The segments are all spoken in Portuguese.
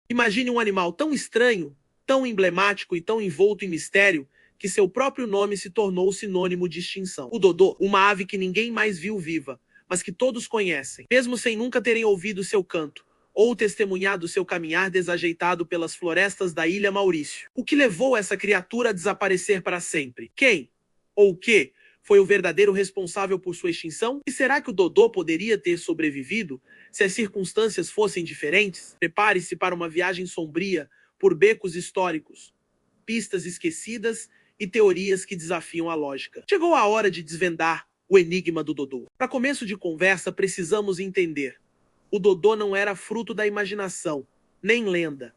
Imagine um animal tão estranho, tão emblemático e tão envolto em mistério, que seu próprio nome se tornou sinônimo de extinção. O dodô, uma ave que ninguém mais viu viva, mas que todos conhecem, mesmo sem nunca terem ouvido seu canto, ou testemunhado seu caminhar desajeitado pelas florestas da Ilha Maurício. O que levou essa criatura a desaparecer para sempre? Quem? Ou o que? Foi o verdadeiro responsável por sua extinção? E será que o dodô poderia ter sobrevivido se as circunstâncias fossem diferentes? Prepare-se para uma viagem sombria por becos históricos, pistas esquecidas e teorias que desafiam a lógica. Chegou a hora de desvendar o enigma do dodô. Para começo de conversa, precisamos entender. O dodô não era fruto da imaginação, nem lenda.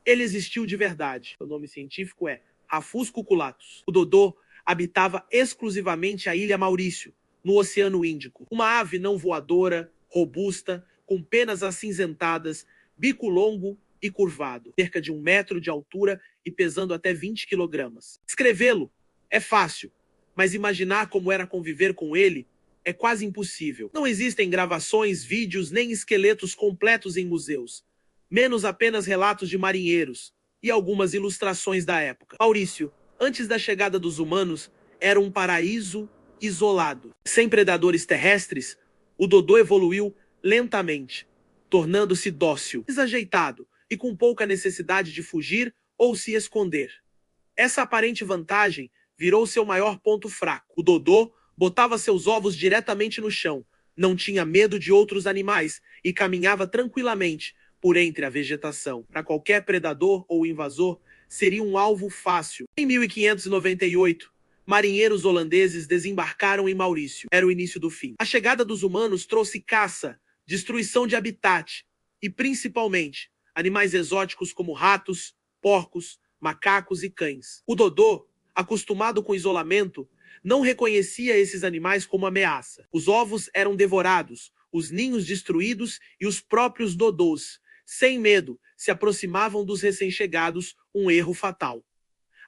Ele existiu de verdade. O nome científico é Rafus cuculatus. O dodô habitava exclusivamente a Ilha Maurício, no Oceano Índico. Uma ave não voadora, robusta, com penas acinzentadas, bico longo e curvado, cerca de 1 metro de altura e pesando até 20 quilogramas. Escrevê-lo é fácil, mas imaginar como era conviver com ele é quase impossível. Não existem gravações, vídeos nem esqueletos completos em museus, menos apenas relatos de marinheiros e algumas ilustrações da época. Maurício, antes da chegada dos humanos, era um paraíso isolado. Sem predadores terrestres, o dodô evoluiu lentamente, tornando-se dócil, desajeitado e com pouca necessidade de fugir ou se esconder. Essa aparente vantagem virou seu maior ponto fraco. O dodô botava seus ovos diretamente no chão, não tinha medo de outros animais e caminhava tranquilamente por entre a vegetação. Para qualquer predador ou invasor, seria um alvo fácil. Em 1598, marinheiros holandeses desembarcaram em Maurício. Era o início do fim. A chegada dos humanos trouxe caça, destruição de habitat e, principalmente, animais exóticos como ratos, porcos, macacos e cães. O dodô, acostumado com isolamento, não reconhecia esses animais como ameaça. Os ovos eram devorados, os ninhos destruídos e os próprios dodôs, sem medo, se aproximavam dos recém-chegados, um erro fatal.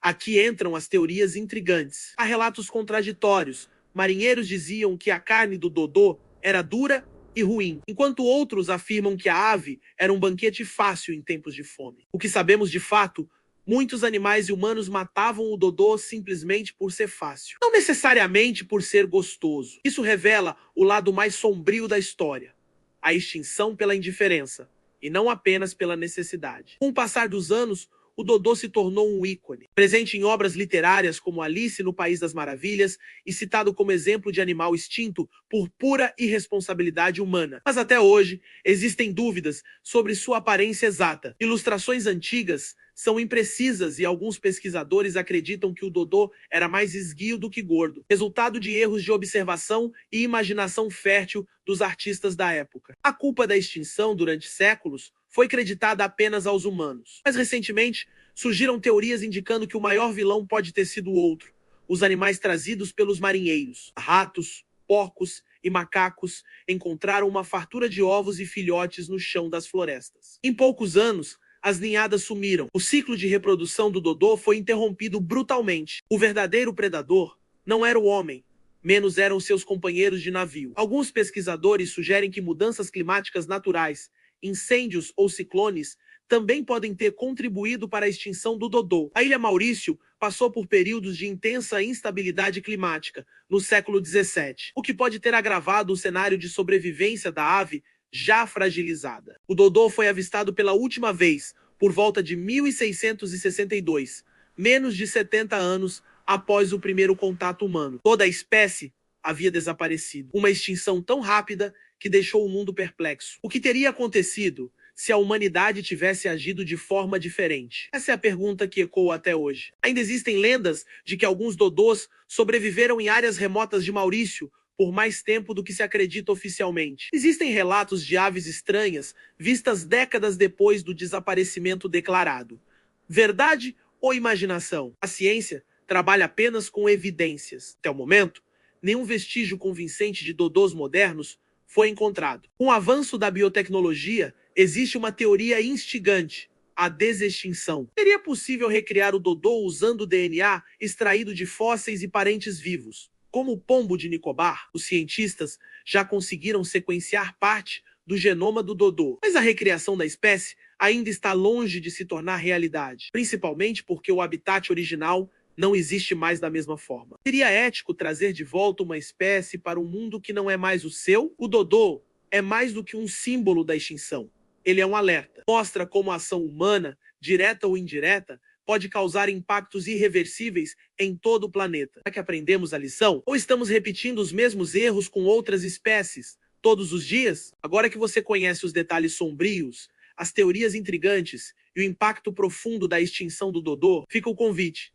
Aqui entram as teorias intrigantes. Há relatos contraditórios. Marinheiros diziam que a carne do dodô era dura e ruim, enquanto outros afirmam que a ave era um banquete fácil em tempos de fome. O que sabemos de fato, muitos animais e humanos matavam o dodô simplesmente por ser fácil, não necessariamente por ser gostoso. Isso revela o lado mais sombrio da história, a extinção pela indiferença, e não apenas pela necessidade. Com o passar dos anos, o dodô se tornou um ícone, presente em obras literárias como Alice no País das Maravilhas e citado como exemplo de animal extinto por pura irresponsabilidade humana. Mas até hoje, existem dúvidas sobre sua aparência exata. Ilustrações antigas são imprecisas e alguns pesquisadores acreditam que o dodô era mais esguio do que gordo, resultado de erros de observação e imaginação fértil dos artistas da época. A culpa da extinção durante séculos foi creditada apenas aos humanos. Mas recentemente, surgiram teorias indicando que o maior vilão pode ter sido outro: os animais trazidos pelos marinheiros. Ratos, porcos e macacos encontraram uma fartura de ovos e filhotes no chão das florestas. Em poucos anos, as ninhadas sumiram. O ciclo de reprodução do dodô foi interrompido brutalmente. O verdadeiro predador não era o homem, menos eram seus companheiros de navio. Alguns pesquisadores sugerem que mudanças climáticas naturais, incêndios ou ciclones, também podem ter contribuído para a extinção do dodô. A Ilha Maurício passou por períodos de intensa instabilidade climática no século XVII, o que pode ter agravado o cenário de sobrevivência da ave já fragilizada. O dodô foi avistado pela última vez por volta de 1662, menos de 70 anos após o primeiro contato humano. Toda a espécie havia desaparecido. Uma extinção tão rápida que deixou o mundo perplexo. O que teria acontecido se a humanidade tivesse agido de forma diferente? Essa é a pergunta que ecoa até hoje. Ainda existem lendas de que alguns dodôs sobreviveram em áreas remotas de Maurício por mais tempo do que se acredita oficialmente. Existem relatos de aves estranhas vistas décadas depois do desaparecimento declarado. Verdade ou imaginação? A ciência trabalha apenas com evidências. Até o momento, nenhum vestígio convincente de dodôs modernos foi encontrado. Com o avanço da biotecnologia, existe uma teoria instigante: a desextinção. Seria possível recriar o dodô usando o DNA extraído de fósseis e parentes vivos? Como o pombo de Nicobar, os cientistas já conseguiram sequenciar parte do genoma do dodô. Mas a recriação da espécie ainda está longe de se tornar realidade, principalmente porque o habitat original não existe mais da mesma forma. Seria ético trazer de volta uma espécie para um mundo que não é mais o seu? O dodô é mais do que um símbolo da extinção. Ele é um alerta. Mostra como a ação humana, direta ou indireta, pode causar impactos irreversíveis em todo o planeta. Será que aprendemos a lição? Ou estamos repetindo os mesmos erros com outras espécies todos os dias? Agora que você conhece os detalhes sombrios, as teorias intrigantes e o impacto profundo da extinção do dodô, fica o convite.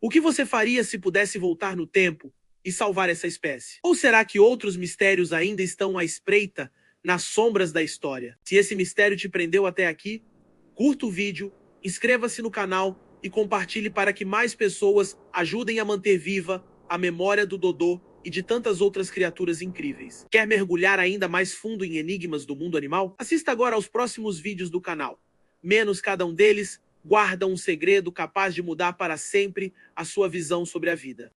O que você faria se pudesse voltar no tempo e salvar essa espécie? Ou será que outros mistérios ainda estão à espreita nas sombras da história? Se esse mistério te prendeu até aqui, curta o vídeo, inscreva-se no canal e compartilhe para que mais pessoas ajudem a manter viva a memória do dodô e de tantas outras criaturas incríveis. Quer mergulhar ainda mais fundo em enigmas do mundo animal? Assista agora aos próximos vídeos do canal. Menos cada um deles guarda um segredo capaz de mudar para sempre a sua visão sobre a vida.